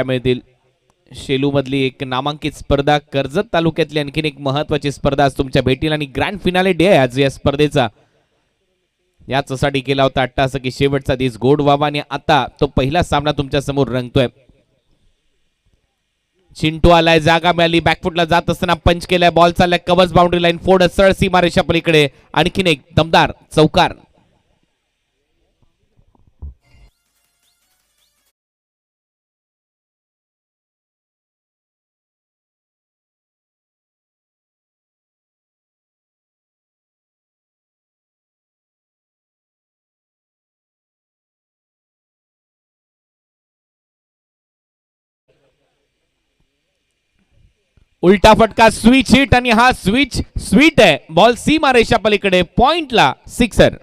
मिळतील. शेलू मधली एक नामांकित स्पर्धा, कर्जत तालुक्यातली आणखीन एक महत्वाची स्पर्धा आज तुमच्या भेटील आणि ग्रँड फिनाले डे आहे आज या स्पर्धेचा. याचसाठी केला होता अट्टाहसी शेवटचा दिस गोड व्हावा आणि आता तो पहिला सामना तुमच्या समोर रंगतोय. चिंटू आलाय, जागा मिळाली, बॅकफुटला जात असताना पंच केलाय, बॉल चाललाय कव्हर्स बाउंड्री लाईन, फोड सरळ सीमारेषा पलीकडे, आणखीन एक दमदार चौकार. उलटा फटका, स्विच हिट आणि हा स्विच स्वीट आहे. बॉल सीमारेषा पलीकडे, पॉइंटला सिक्सर.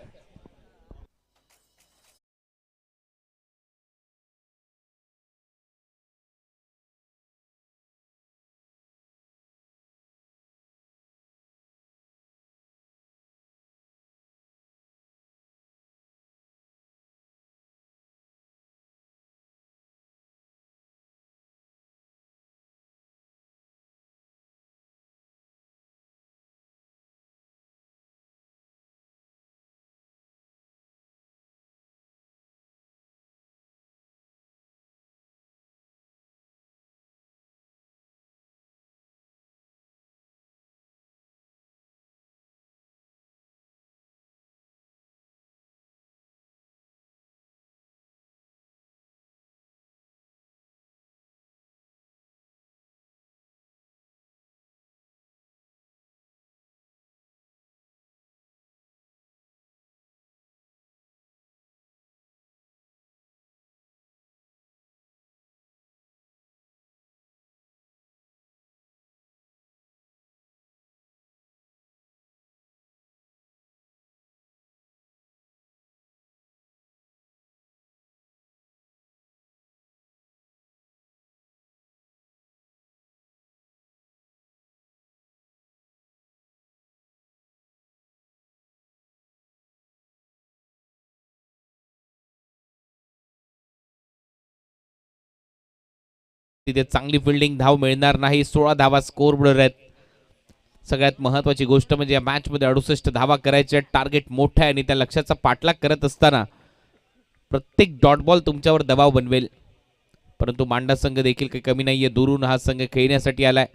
तिथे चांगली फिल्डिंग, धाव मिळणार नाही. 16 धावा स्कोर बोर्डर आहेत. सगळ्यात महत्वाची गोष्ट म्हणजे या मॅच मध्ये 68 धावा करायचे. टार्गेट मोठा आहे आणि त्या लक्ष्याचा पाठलाग करत असताना प्रत्येक डॉट बॉल तुमच्यावर दबाव बनवेल. परंतु मांडा संघ देखील काही कमी नाहीये. दुरून हा संघ खेळण्यासाठी आलाय.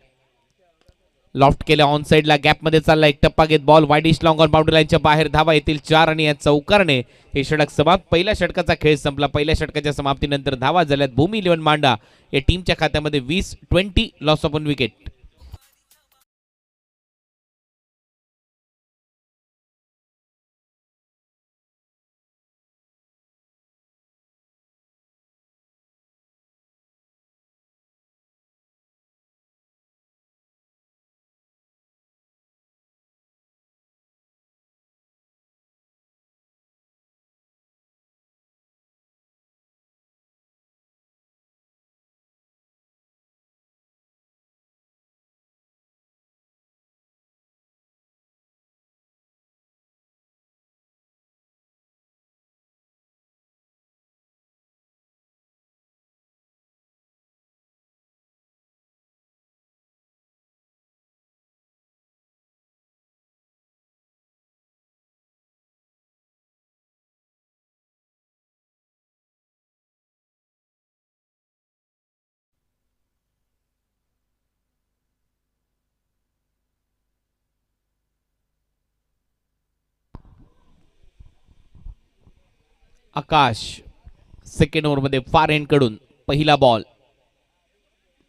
लॉफ्ट केल्या ऑन साइडला, गॅप मध्ये चालला, एक टप्पा घेत ball widish long on boundary लाईनच्या बाहेर. धावा येतील 4 आणि या चौकारने हे षटक समाप्त. पहिल्या षटकाचा खेळ संपला. पहिल्या षटकाच्या समाप्तीनंतर धावा झाल्यात भूमी 11 मांडा या टीमच्या खात्यामध्ये 20-20 loss of 1 wicket. Akash second over मध्ये फार एंड कडून पहिला बॉल.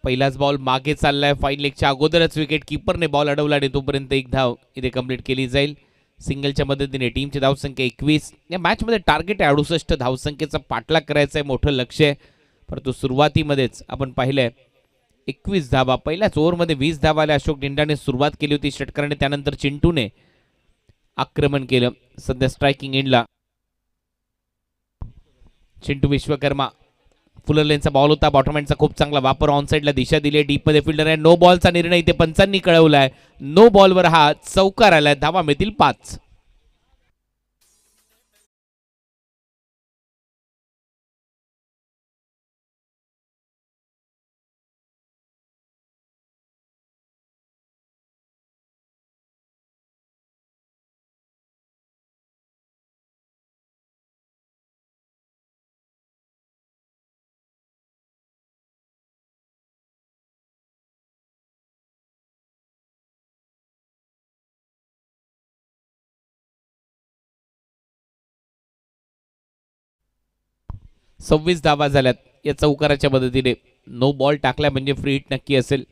पहिलाच बॉल मागे चाललाय. फाईन लेगच्या अगोदरच विकेट कीपरने बॉल अडवला आणि तोपर्यंत एक धाव इथे कंप्लीट केली जाईल. सिंगलच्या मदतीने टीमची धावसंख्या 21. या मॅच मध्ये टार्गेट आहे 68 धावसंख्येचा पाठलाग करायचा आहे, मोठं लक्ष आहे. परंतु सुरुवातीमध्येच आपण पाहिलंय 21 धावा. पहिल्याच ओव्हरमध्ये 20 धावा आल्या. अशोक डिंडाने सुरुवात केली होती षटकाराने, त्यानंतर चिंटूने आक्रमण केलं. सध्या स्ट्रायकिंग एंडला चिंटू विश्वकर्मा. फुलर लेनचा बॉल होता. बॉटम हँडचा खूप चांगला वापर. ऑन साइडला दिशा दिली. डीप मध्ये फिल्डर आहे. नो बॉलचा निर्णय इथे पंचांनी कळवलाय. नो बॉलवर हा चौकार आलाय. धावा मिळतील 5. 26 धावा झाल्यात या चौकाराच्या मदतीने. नो बॉल टाकला म्हणजे फ्री हिट नक्की असेल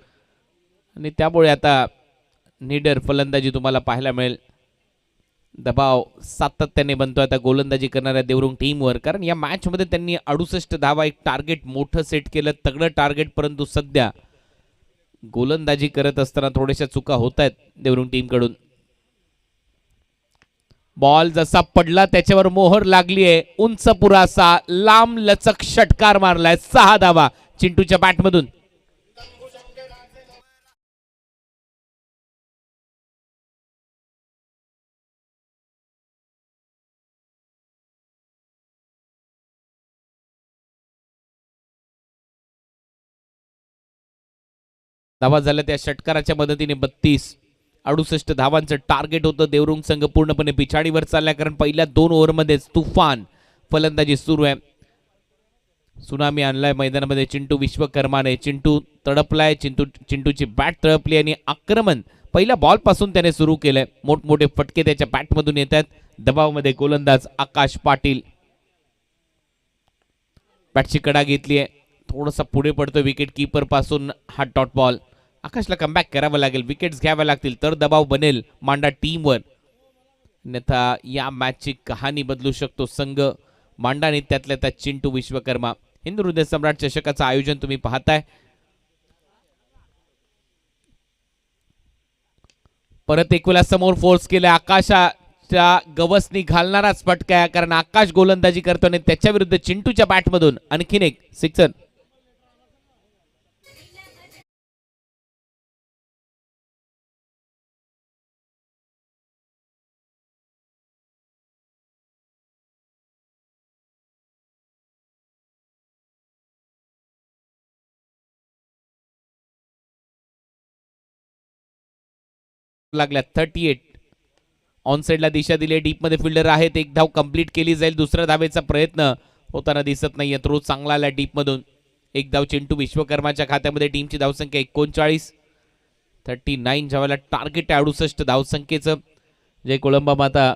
आणि त्यामुळे आता निडर फलंदाजी तुम्हाला पाहायला मिळेल. दबाव सातत्याने बनतो आता गोलंदाजी करणाऱ्या देवरुंग टीमवर, कारण या मॅचमध्ये त्यांनी 68 धावा एक टार्गेट मोठं सेट केलं, तगडं टार्गेट. परंतु सध्या गोलंदाजी करत असताना थोड्याशा चुका होत आहेत देवरुंग टीमकडून. बॉल जसा पडला त्याच्यावर मोहर लागली आहे. उंच पुरासा लांब लचक षटकार मारलाय. 6 धावा चिंटूच्या बॅटमधून. धावा झाल्या त्या षटकाराच्या मदतीने 32. 68 धावांचं टार्गेट होतं. देवरुंग संघ पूर्णपणे पिछाडीवर चाललाय, कारण पहिल्या 2 ओव्हरमध्येच तुफान फलंदाजी सुरू आहे. सुनामी आणलाय मैदानामध्ये चिंटू विश्वकर्माने. चिंटू तडपलाय. चिंटूची बॅट तडपली आणि आक्रमण पहिल्या बॉल पासून त्याने सुरू केलंय. मोठमोठे फटके त्याच्या बॅटमधून येत आहेत. दबावामध्ये गोलंदाज आकाश पाटील. बॅटची कडा घेतली आहे. थोडासा पुढे पडतो विकेट कीपर पासून हा डॉट बॉल. आकाशला कमबॅक करावं लागेल. विकेट्स घ्याव्या लागतील तर दबाव बनेल मांडा टीमवर. अन्यथा या मॅचची कहाणी बदलू शकतो संघ मांडा आणि त्यातल्या त्यात चिंटू विश्वकर्मा. हिंदू हृदय सम्राट चषकाचं आयोजन तुम्ही पाहताय. परत एक वेळा समोर फोर्स केलाय. आकाशाच्या गवसनी घालणाराच फटका आहे, कारण आकाश गोलंदाजी करतो आणि त्याच्या विरुद्ध चिंटूच्या बॅटमधून आणखीन एक सिक्सर. लागल्या 38. ऑन साइडला दिशा दिली. डीप मध्ये फिल्डर आहेत. एक धाव कंप्लीट केली जाईल. दुसऱ्या धावेचा प्रयत्न होताना दिसत नाहीये. थ्रो चांगला आला डीप मधून. एक धाव चिंटू विश्वकर्माच्या खात्यामध्ये. टीमची धावसंख्या 39. 39 जेव्हा टार्गेट 68 धावसंख्येचं. जय कोळंबा माता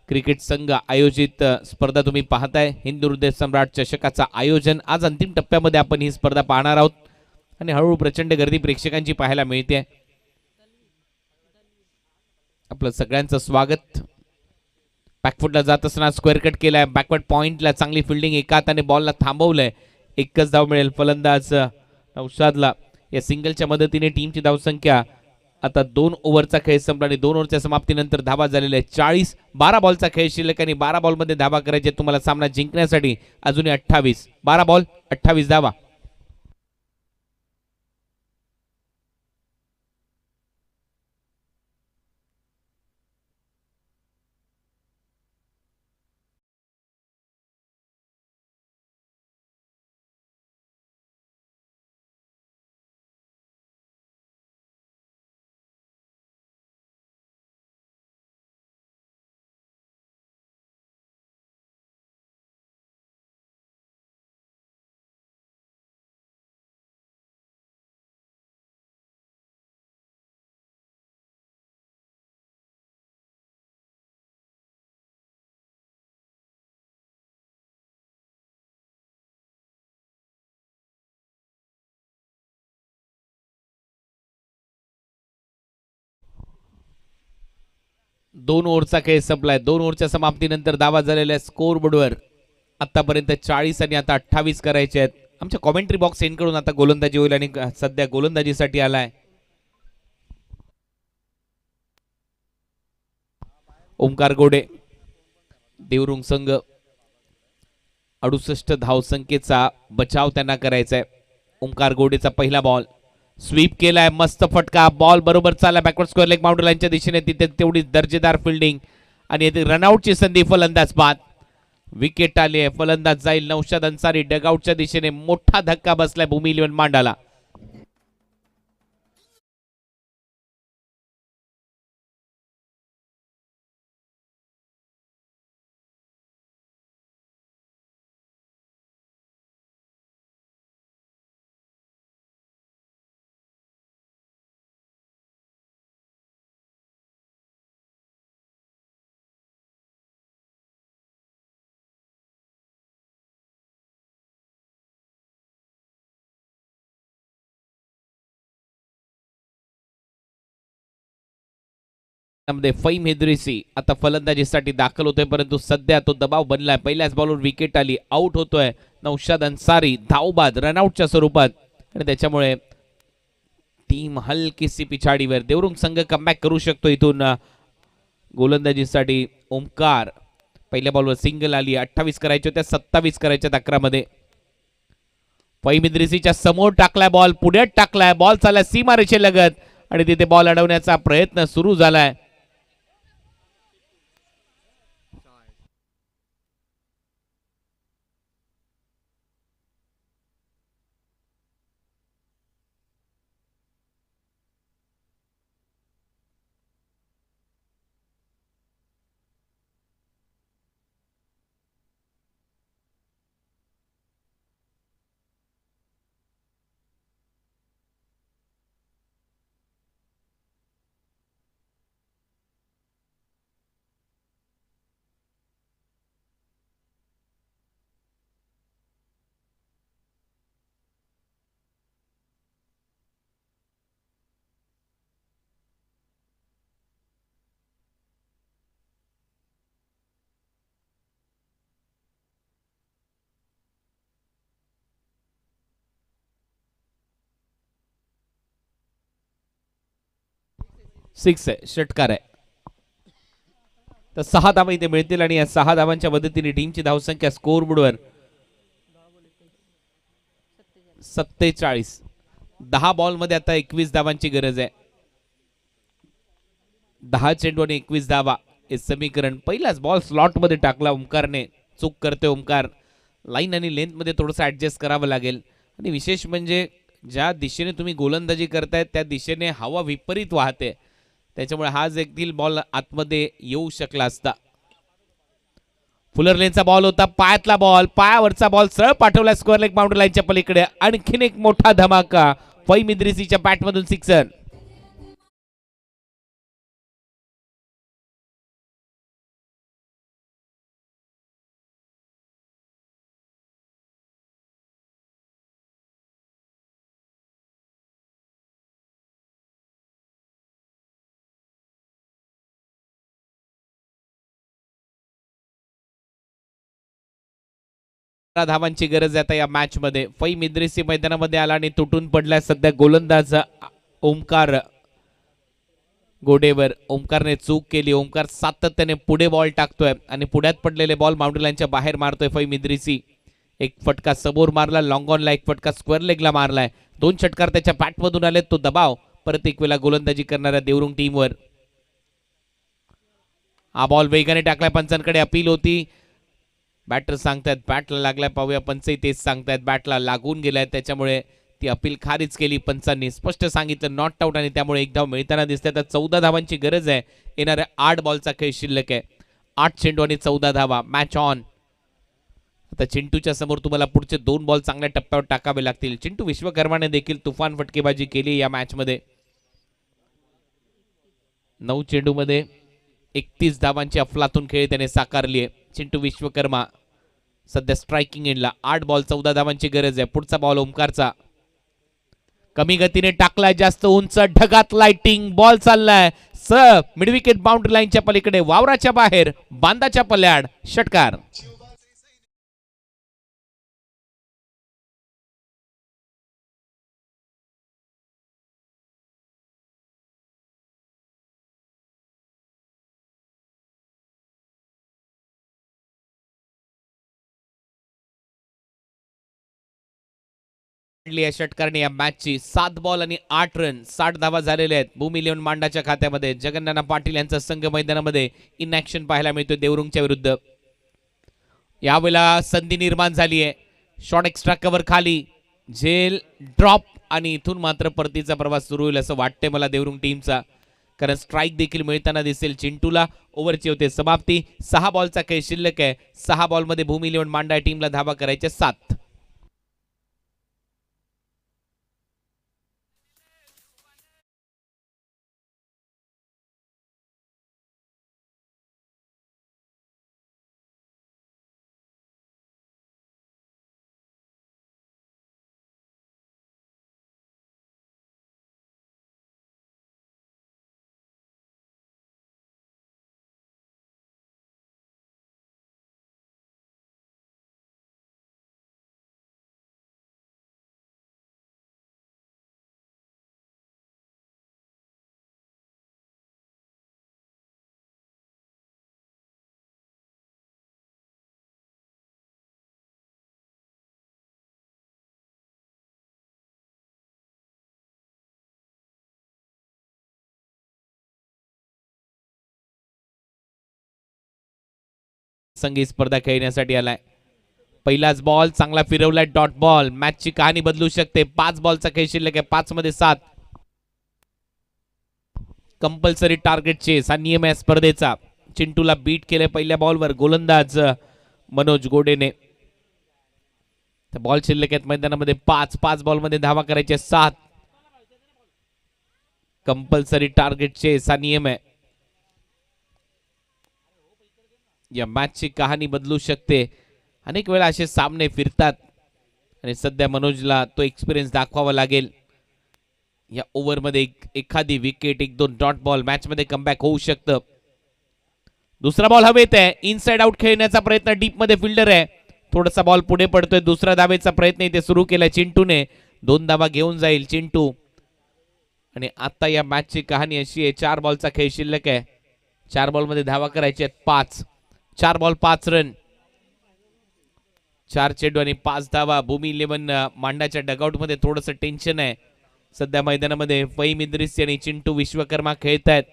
क्रिकेट संघ आयोजित स्पर्धा तुम्ही पाहताय. हिंदू हृदय सम्राट चषकाचं आयोजन. आज अंतिम टप्प्यामध्ये आपण ही स्पर्धा पाहणार आहोत आणि हळूहळू प्रचंड गर्दी प्रेक्षकांची पाहायला मिळते. आपलं सगळ्यांचं स्वागत. बॅकफुटला जात असताना स्क्वेअर कट केलाय. बॅकवर्ड पॉइंटला चांगली फिल्डिंग. एका हाताने बॉलला थांबवलंय. एकच धाव मिळेल फलंदाज नौशादला. या सिंगलच्या मदतीने टीमची धावसंख्या आता 2 ओव्हरचा खेळ संपला आणि 2 ओव्हरच्या समाप्तीनंतर धावा झालेल्या 40. 12 बॉलचा खेळ शिल्लक आणि 12 बॉलमध्ये धावा करायचे तुम्हाला सामना जिंकण्यासाठी. अजूनही 28. 12 बॉल 28 धावा. दोन ओव्हरचा खेळ संपलाय. 2 ओव्हरच्या समाप्तीनंतर धावा झालेल्या स्कोर बोर्डवर आतापर्यंत 40 आणि आता 28 करायचे आहेत. आमच्या कॉमेंट्री बॉक्स एंड कडून आता गोलंदाजी होईल आणि सध्या गोलंदाजीसाठी आलाय ओमकार गोडे. देवरुंग संघ 68 धावसंख्येचा बचाव त्यांना करायचा आहे. ओमकार गोडेचा पहिला बॉल स्वीप केलाय. मस्त फटका. बॉल बरोबर चालला बॅकवर्ड स्क्वेअर लेग बाउंड्री लाईनच्या दिशेने. तिथे तेवढी दर्जेदार फिल्डिंग आणि रनआउटची संधी. फलंदाज बाद. विकेट आली आहे. फलंदाज जाईल नौशाद अन्सारी. डगआउटच्या दिशेने मोठा धक्का बसलाय भूमी इलेव्हन मांडाला. मध्ये फईम इद्रिसी आता फलंदाजीसाठी दाखल होतोय, परंतु सध्या तो दबाव बनलाय. पहिल्याच बॉलवर विकेट आली, आउट होतोय नौशाद अन्सारी धावबाद रनआउटच्या स्वरूपात, आणि त्याच्यामुळे टीम हलकीशी पिछाडीवर. देवरुंग संघ कमबॅक करू शकतो इथून. गोलंदाजीसाठी ओमकार पहिल्या बॉलवर सिंगल आली. 28 करायचे होत्या, 27 करायच्या 11 मध्ये. फईम इद्रिसीच्या समोर टाकलाय बॉल, पुढ्यात टाकलाय बॉल, चाललाय सीमारेषे लगत, आणि तिथे बॉल अडवण्याचा प्रयत्न सुरू झालाय. सिक्स आहे, षटकार आहे. तर 6 धावा इथे मिळतील, आणि या 6 धावांच्या मदतीने टीमची धावसंख्या स्कोअरबोर्डवर 47. 10 बॉलमध्ये आता 21 धावांची गरज आहे. 10 चेंडू आणि 21 धावा हे समीकरण. पहिलाच बॉल स्लॉट मध्ये टाकला ओमकारने. चूक करते ओमकार. लाईन आणि लेंथ मध्ये थोडंसं ऍडजस्ट करावं लागेल. आणि विशेष म्हणजे ज्या दिशेने तुम्ही गोलंदाजी करताय त्या दिशेने हवा विपरीत वाहते, त्याच्यामुळे हा देखील बॉल आतमध्ये येऊ शकला असता. फुलर लेनचा बॉल होता, पायातला बॉल, पायावरचा बॉल सरळ पाठवला स्क्वेअर लेग बाउंड्री लाईनच्या पलीकडे. आणखीन एक मोठा धमाका, फईम इद्रिसीच्या बॅटमधून सिक्सर. धावांची गरज आहे आता या मॅच मध्ये. फईम इद्रिसी मैदानामध्ये आला आणि तुटून पडलाय सध्या गोलंदाज ओमकार गोडेवर. ओमकारने चूक केली. ओमकार सातत्याने पुढे बॉल टाकतोय आणि पुढ्यात पडलेले बॉल बाउंड्री लाईनच्या बाहेर मारतोय फईम इद्रिसी. एक फटका समोर मारला लॉंग ऑनला, एक फटका स्क्वेअर लेगला मारलाय. 2 षटकार त्याच्या बॅटमधून आले. तो दबाव परत एक वेळा गोलंदाजी करणाऱ्या देवरुंग टीमवर. हा बॉल वेगाने टाकलाय, पंचांकडे अपील होती. बॅटर सांगतायत बॅटला लागलाय, पाहूया पंचही तेच सांगतायत बॅटला लागून गेलाय, त्याच्यामुळे ती अपील खारिज केली पंचांनी. स्पष्ट सांगितलं नॉट आउट, आणि त्यामुळे एक धाव मिळताना दिसते. आता 14 धावांची गरज आहे. येणाऱ्या 8 बॉलचा खेळ शिल्लक आहे. 8 चेंडू आणि 14 धावा, मॅच ऑन. आता चिंटूच्या समोर तुम्हाला पुढचे 2 बॉल चांगल्या टप्प्यावर टाकावे लागतील. चिंटू विश्वकर्माने देखील तुफान फटकेबाजी केली या मॅच मध्ये. 9 चेंडू मध्ये 31 धावांची अफलातून खेळ त्याने साकारली आहे. चिंटू विश्वकर्मा सध्या स्ट्रायकिंग एंडला. 8 बॉल 14 धावांची गरज आहे. पुढचा बॉल ओमकारचा, कमी गतीने टाकलाय, जास्त उंच ढगात लाइटिंग बॉल चाललाय मिड विकेट बाउंड्री लाईनच्या पलीकडे, वावराच्या बाहेर, बांधाच्या पल्याड, षटकार. या षटकारने या मॅचची 7 बॉल आणि 8 रन, 60 धावा झालेल्या आहेत भूमी लेवन मांडाच्या खात्यामध्ये. जगन्नाना पाटील यांचा संघ मैदानामध्ये इन ऍक्शन पाहायला मिळतोय देवरुंगच्या विरुद्ध. यावेळेला संधी निर्माण झाली आहे. शॉट एक्स्ट्रा कव्हर खाली, झेल ड्रॉप, आणि इथून मात्र परतीचा प्रवास सुरू होईल असं वाटतंय मला देवरुंग टीमचा, कारण स्ट्राईक देखील मिळताना दिसेल चिंटूला. ओव्हरची होते समाप्ती. 6 बॉलचा खेळ शिल्लक आहे. 6 बॉलमध्ये भूमी लेवन मांडा टीमला धावा करायच्या 7. संघी स्पर्धा खेळण्यासाठी आलाय. पहिलाच बॉल चांगला फिरवलाय, डॉट बॉल. मॅचची कहाणी बदलू शकते. 5 बॉलचा खेळ शिल्लक आहे, 5 मध्ये 7. कंपल्सरी टार्गेट चेस हा नियम आहे स्पर्धेचा. चिंटूला बीट केले पहिल्या बॉलवर गोलंदाज मनोज गोडेने. बॉल शिल्लक आहेत मैदानामध्ये 5 बॉलमध्ये धावा करायचे 7. कंपल्सरी टार्गेट चेस हा नियम आहे. या मॅचची कहाणी बदलू शकते. अनेक वेळा असे सामने फिरतात आणि सध्या मनोजला तो एक्सपिरियन्स दाखवावा लागेल. या ओव्हरमध्ये एखादी विकेट, 1-2 डॉट बॉल, मॅच मध्ये कमबॅक होऊ शकतं. दुसरा बॉल हवेत आहे. इनसाइड आउट खेळण्याचा प्रयत्न, डीप मध्ये फिल्डर आहे. थोडासा बॉल पुढे पडतोय. दुसरा धावेचा प्रयत्न इथे सुरू केलाय चिंटूने. 2 धावा घेऊन जाईल चिंटू. आणि आता या मॅचची कहाणी अशी आहे, 4 बॉलचा खेळ शिल्लक आहे. 4 बॉलमध्ये धावा करायचे आहेत 5. 4 बॉल 5 रन, 4 चेंडू आणि 5 धावा. भूमी 11 मांडाच्या डगआउट मध्ये थोडंसं टेन्शन आहे सध्या मैदानामध्ये. फहीम इद्रिस आणि चिंटू विश्वकर्मा खेळत आहेत.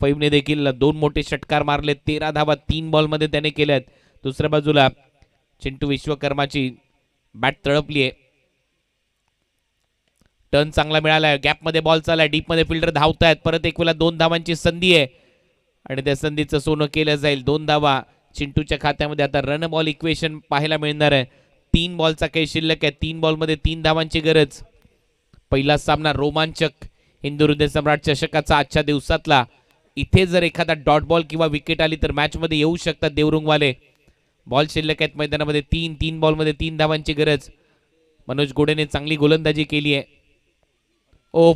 फहीमने देखील 2 मोठे षटकार मारले. 13 धावा 3 बॉलमध्ये त्याने केल्यात. दुसऱ्या बाजूला चिंटू विश्वकर्माची बॅट तळपली आहे. टर्न चांगला मिळालाय. गॅपमध्ये बॉल चाललाय. डीपमध्ये फिल्डर धावतायत. परत एक वेळा 2 धावांची संधी आहे आणि त्या संधीचं सोनं केलं जाईल. 2 धावा चिंटूच्या खात्यामध्ये. आता रन बॉल इक्वेशन पाहायला मिळणार आहे. 3 बॉलचा काही शिल्लक आहे. 3 बॉलमध्ये 3 धावांची गरज. पहिला सामना रोमांचक हिंदू हृदय सम्राट चषकाचा आजच्या दिवसातला. इथे जर एखादा डॉट बॉल किंवा विकेट आली तर मॅच मध्ये येऊ शकतात देवरुंगवाले. बॉल शिल्लक आहेत मैदानामध्ये 3 बॉलमध्ये 3 धावांची गरज. मनोज गोडेने चांगली गोलंदाजी केली आहे.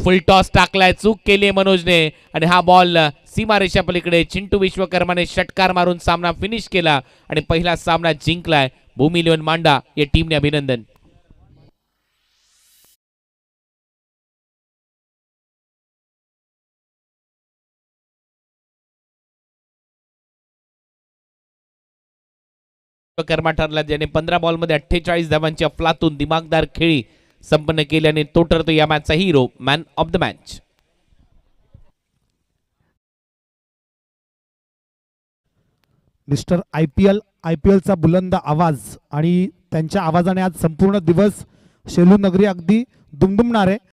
फुल टॉस टाकलाय, चूक केली आहे मनोजने आणि हा बॉल सीमारेषा पलीकडे. चिंटू विश्वकर्माने षटकार मारून सामना फिनिश केला आणि पहिला सामना जिंकलाय. भूमी 11 मांडा या टीमने अभिनंदन. विश्वकर्मा ठरला ज्याने 15 बॉलमध्ये 48 धावांची अफलातून दिमागदार खेळी संपन्न केल्याने तो ठरतो या मॅचचा hero, man of the match. Mister आयपीएलचा बुलंद आवाज आणि त्यांच्या आवाजाने आज संपूर्ण दिवस शेलू नगरी अगदी दुमदुमणार आहे.